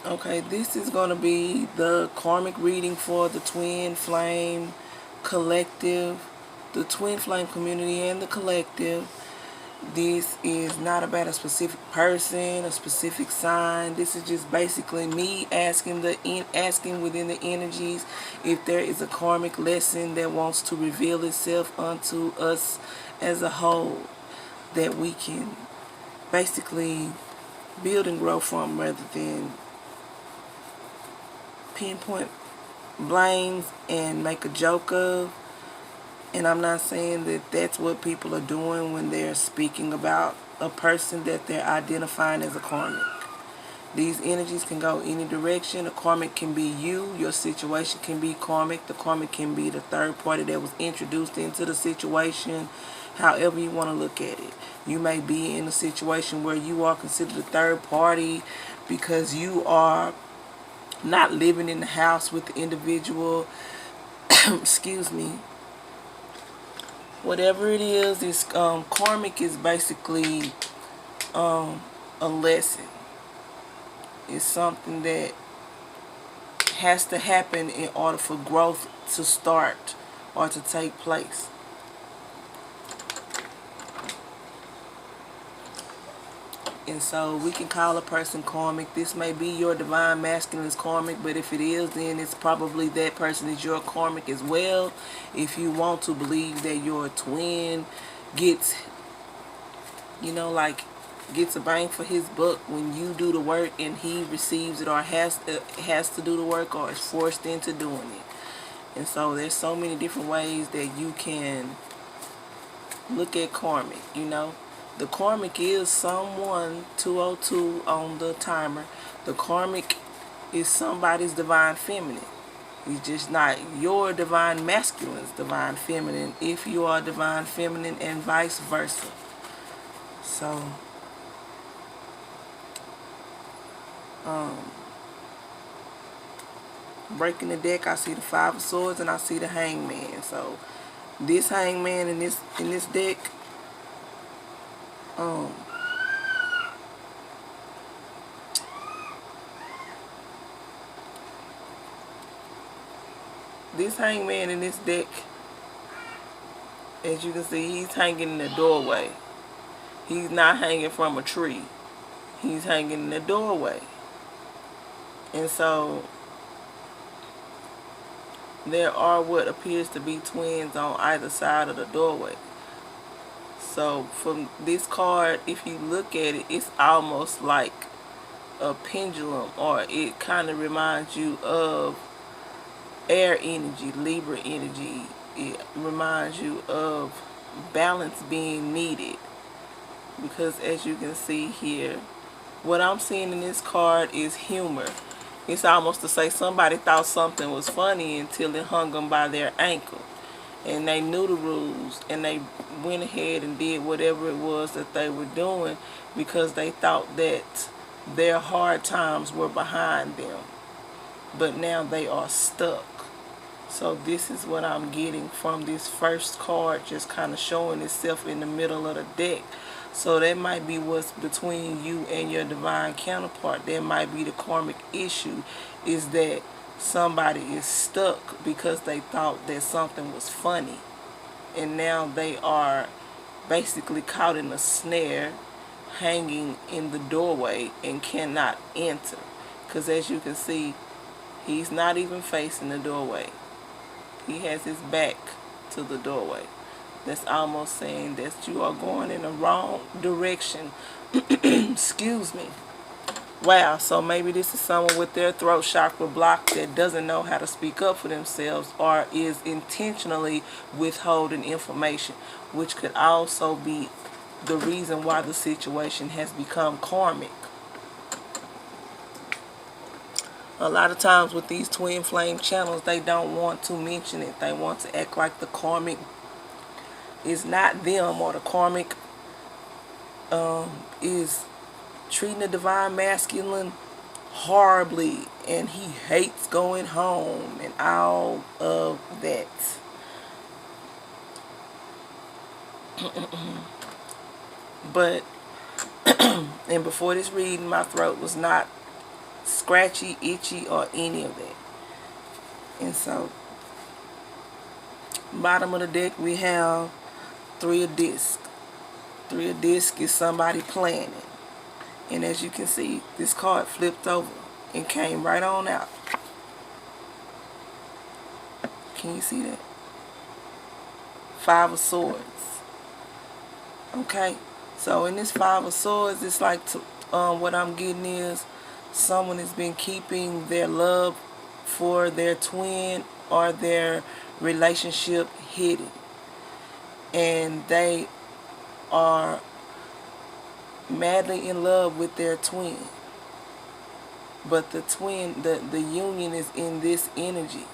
Okay, this is going to be the karmic reading for the Twin Flame Collective, the Twin Flame community and the collective. This is not about a specific person, a specific sign. This is just basically me asking within the energies if there is a karmic lesson that wants to reveal itself unto us as a whole that we can basically build and grow from, rather than pinpoint blames and make a joke of. And I'm not saying that that's what people are doing when they're speaking about a person that they're identifying as a karmic. These energies can go any direction. A karmic can be you. Your situation can be karmic. The karmic can be the third party that was introduced into the situation. However you want to look at it. You may be in a situation where you are considered a third party because you are not living in the house with the individual. Excuse me. Whatever it is, this karmic is basically a lesson. It's something that has to happen in order for growth to start or to take place. And so we can call a person karmic. This may be your divine masculine's karmic, but if it is, then it's probably that person is your karmic as well. If you want to believe that your twin gets, gets a bang for his buck when you do the work and he receives it, or has to do the work, or is forced into doing it. And so there's so many different ways that you can look at karmic, The karmic is someone, 202 on the timer. The karmic is somebody's divine feminine. He's just not your divine masculine's divine feminine if you are divine feminine, and vice versa. So, breaking the deck, I see the Five of Swords and I see the Hangman. So, this Hangman in this deck, this Hangman in this deck, as you can see, he's hanging in the doorway. He's not hanging from a tree. He's hanging in the doorway. And so there are what appears to be twins on either side of the doorway. So from this card, if you look at it, it's almost like a pendulum, or it kind of reminds you of air energy, Libra energy. It reminds you of balance being needed, because as you can see here, what I'm seeing in this card is humor. It's almost to say somebody thought something was funny until it hung them by their ankle, and they knew the rules, and they went ahead and did whatever it was that they were doing because they thought that their hard times were behind them, but now they are stuck. So this is what I'm getting from this first card, just kind of showing itself in the middle of the deck. So that might be what's between you and your divine counterpart. That might be the karmic issue, is that somebody is stuck because they thought that something was funny, and now they are basically caught in a snare, hanging in the doorway and cannot enter, because as you can see, he's not even facing the doorway. He has his back to the doorway. That's almost saying that you are going in the wrong direction. Excuse me. Wow, so maybe this is someone with their throat chakra blocked that doesn't know how to speak up for themselves, or is intentionally withholding information, which could also be the reason why the situation has become karmic. A lot of times with these twin flame channels, they don't want to mention it. They want to act like the karmic is not them, or the karmic is treating the divine masculine horribly, and he hates going home, and all of that. But and before this reading, my throat was not scratchy, itchy, or any of that. And so, bottom of the deck we have 3 of discs. 3 of discs is somebody planning. And as you can see, this card flipped over and came right on out. Can you see that? 5 of Swords. Okay, so in this 5 of Swords, it's like what I'm getting is someone has been keeping their love for their twin or their relationship hidden, and they are madly in love with their twin, but the union is in this energy.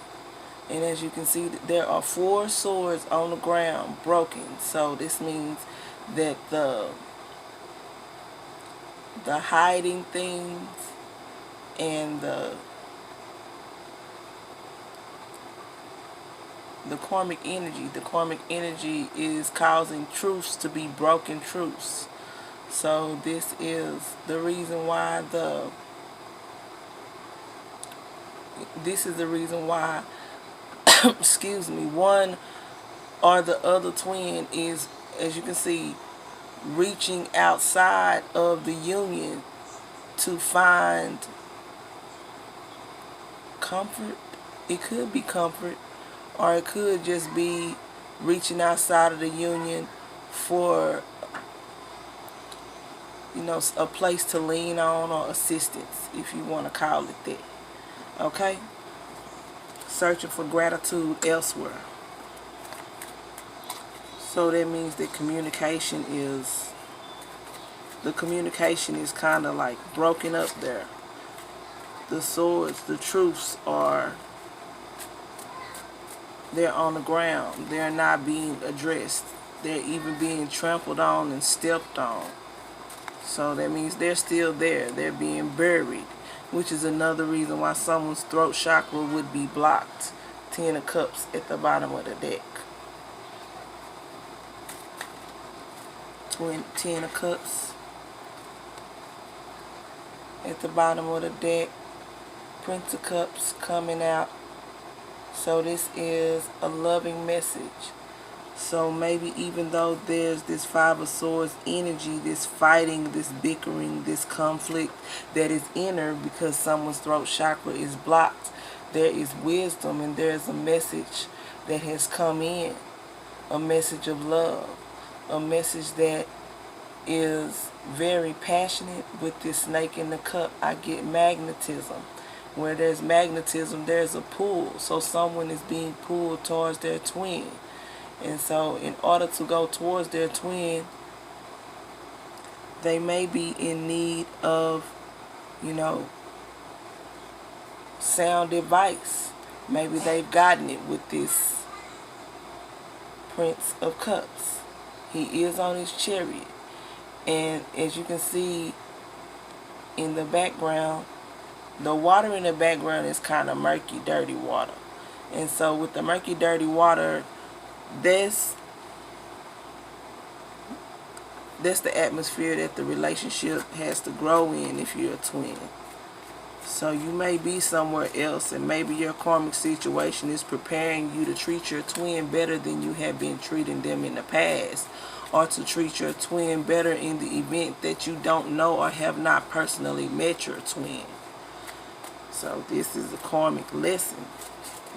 And as you can see, there are 4 swords on the ground broken. So this means that the hiding things and the karmic energy is causing truths to be broken truths. So this is the reason why excuse me, one or the other twin is, as you can see, reaching outside of the union to find comfort. It could be comfort, or it could just be reaching outside of the union for, you know, a place to lean on or assistance, if you want to call it that. Okay? Searching for gratitude elsewhere. So that means that communication is kind of like broken up there. The swords, the truths they're on the ground. They're not being addressed. They're even being trampled on and stepped on. So that means they're still there. They're being buried, which is another reason why someone's throat chakra would be blocked. 10 of Cups at the bottom of the deck. 10 of Cups at the bottom of the deck. Prince of Cups coming out. So this is a loving message. So maybe even though there's this 5 of Swords energy, this fighting, this bickering, this conflict that is inner because someone's throat chakra is blocked, there is wisdom and there's a message that has come in. A message of love. A message that is very passionate. With this snake in the cup, I get magnetism. Where there's magnetism, there's a pull. So someone is being pulled towards their twin. And so in order to go towards their twin, they may be in need of, you know, sound advice. Maybe they've gotten it with this Prince of Cups. He is on his chariot. And as you can see in the background, the water in the background is kind of murky, dirty water. And so with the murky, dirty water, that's the atmosphere that the relationship has to grow in if you're a twin. So you may be somewhere else, and maybe your karmic situation is preparing you to treat your twin better than you have been treating them in the past, or to treat your twin better in the event that you don't know or have not personally met your twin. So this is a karmic lesson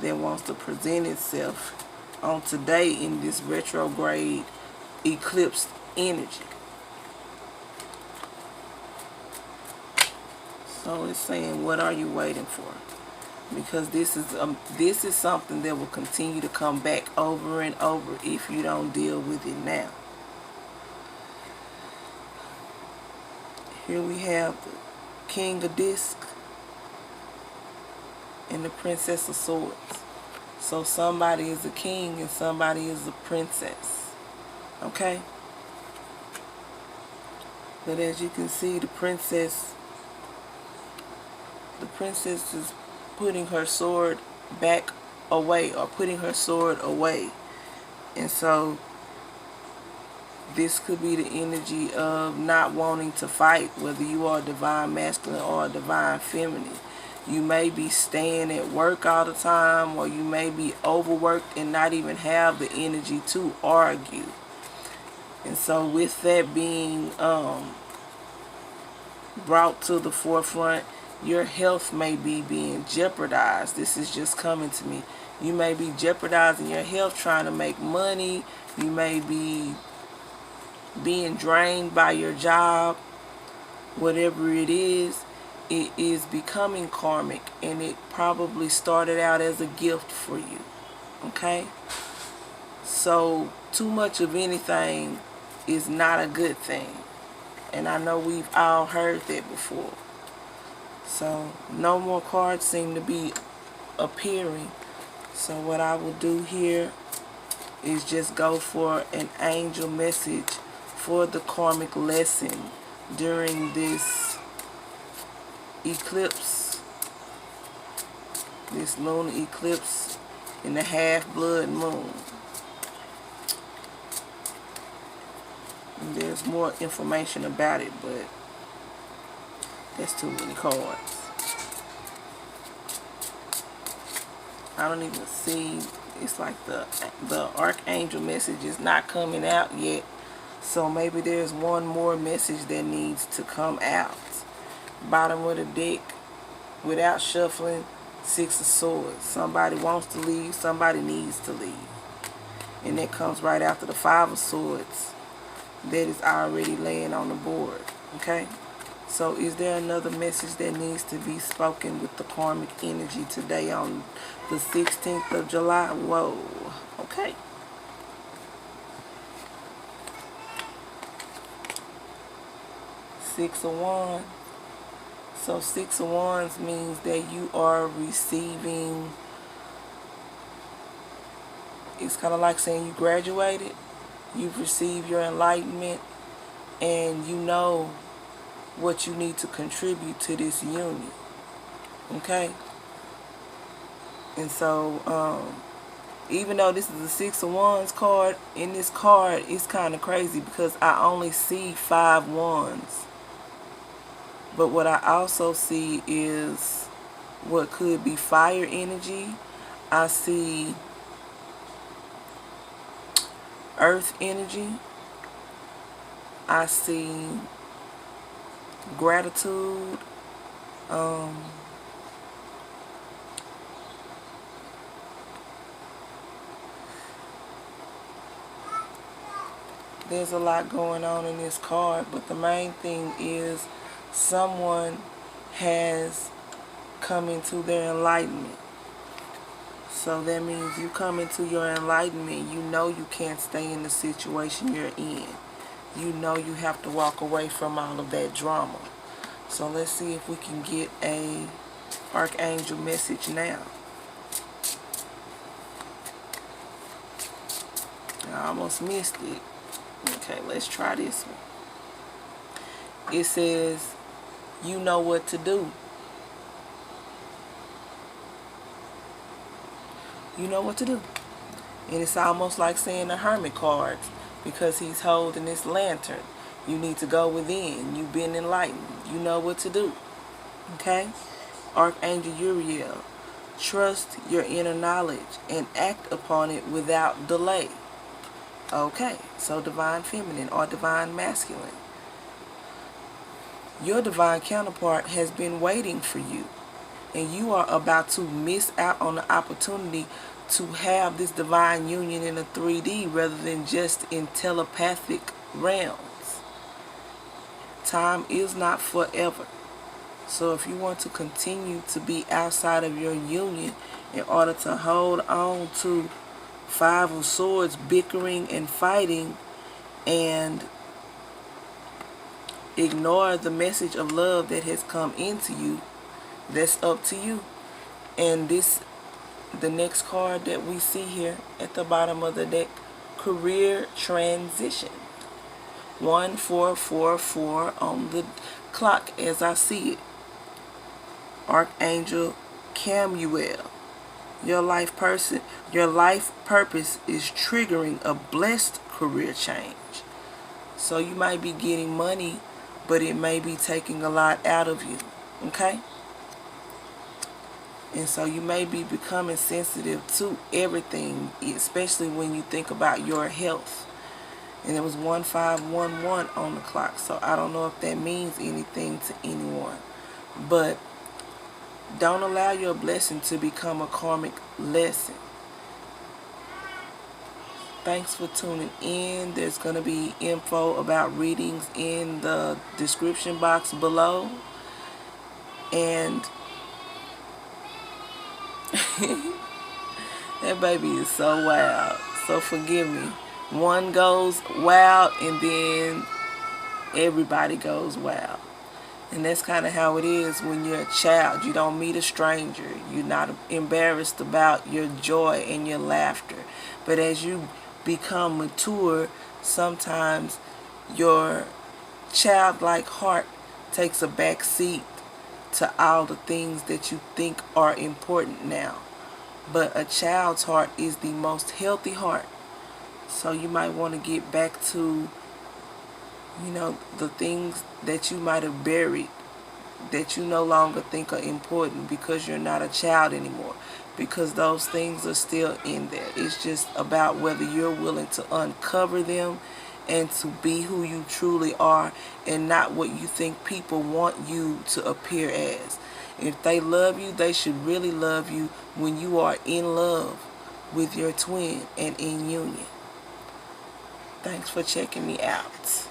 that wants to present itself on today in this retrograde eclipse energy. So it's saying, what are you waiting for? Because this is something that will continue to come back over and over if you don't deal with it now. Here we have the King of Discs and the Princess of Swords. So somebody is a king and somebody is a princess. Okay? But as you can see, the princess is putting her sword back away, or putting her sword away. And so This could be the energy of not wanting to fight, whether you are divine masculine or divine feminine. You may be staying at work all the time, or you may be overworked and not even have the energy to argue. And so with that being brought to the forefront, your health may be being jeopardized. This is just coming to me. You may be jeopardizing your health trying to make money. You may be being drained by your job. Whatever it is becoming karmic, and it probably started out as a gift for you. Okay? So too much of anything is not a good thing. And I know we've all heard that before. So no more cards seem to be appearing. So what I will do here is just go for an angel message for the karmic lesson during this eclipse, this lunar eclipse in the half-blood moon. And there's more information about it, but that's too many cards. I don't even see, it's like the archangel message is not coming out yet. So maybe there's one more message that needs to come out. Bottom of the deck, without shuffling, 6 of Swords. Somebody wants to leave, somebody needs to leave. And that comes right after the 5 of Swords that is already laying on the board. Okay? So is there another message that needs to be spoken with the karmic energy today on the 16th of July? Whoa. Okay. Six of Wands. So 6 of Wands means that you are receiving, it's kind of like saying you graduated, you've received your enlightenment, and you know what you need to contribute to this union. Okay? And so, even though this is the 6 of Wands card, in this card, it's kind of crazy because I only see 5 wands. But what I also see is what could be fire energy. I see earth energy. I see gratitude. There's a lot going on in this card, but the main thing is someone has come into their enlightenment. So that means you come into your enlightenment, you know you can't stay in the situation you're in. You know you have to walk away from all of that drama. So let's see if we can get a archangel message now. I almost missed it. Okay, let's try this one. It says, you know what to do. You know what to do. And it's almost like saying the Hermit cards, because he's holding this lantern. You need to go within. You've been enlightened. You know what to do. Okay? Archangel Uriel. Trust your inner knowledge and act upon it without delay. Okay, so divine feminine or divine masculine. Your divine counterpart has been waiting for you, and you are about to miss out on the opportunity to have this divine union in a 3D rather than just in telepathic realms. Time is not forever. So if you want to continue to be outside of your union in order to hold on to 5 of Swords, bickering and fighting, and ignore the message of love that has come into you, that's up to you. And the next card that we see here at the bottom of the deck, career transition. 1444 on the clock as I see it. Archangel Camuel. Your life purpose is triggering a blessed career change. So you might be getting money, but it may be taking a lot out of you. Okay? And so you may be becoming sensitive to everything, especially when you think about your health. And it was 1511 on the clock. So I don't know if that means anything to anyone. But don't allow your blessing to become a karmic lesson. Thanks for tuning in. There's going to be info about readings in the description box below. And that baby is so wild. So forgive me. One goes wild and then everybody goes wild. And that's kind of how it is when you're a child. You don't meet a stranger. You're not embarrassed about your joy and your laughter. But as you become mature, sometimes your childlike heart takes a back seat to all the things that you think are important now. But a child's heart is the most healthy heart. So you might want to get back to, the things that you might have buried, that you no longer think are important because you're not a child anymore. Because those things are still in there. It's just about whether you're willing to uncover them and to be who you truly are and not what you think people want you to appear as. If they love you, they should really love you when you are in love with your twin and in union. Thanks for checking me out.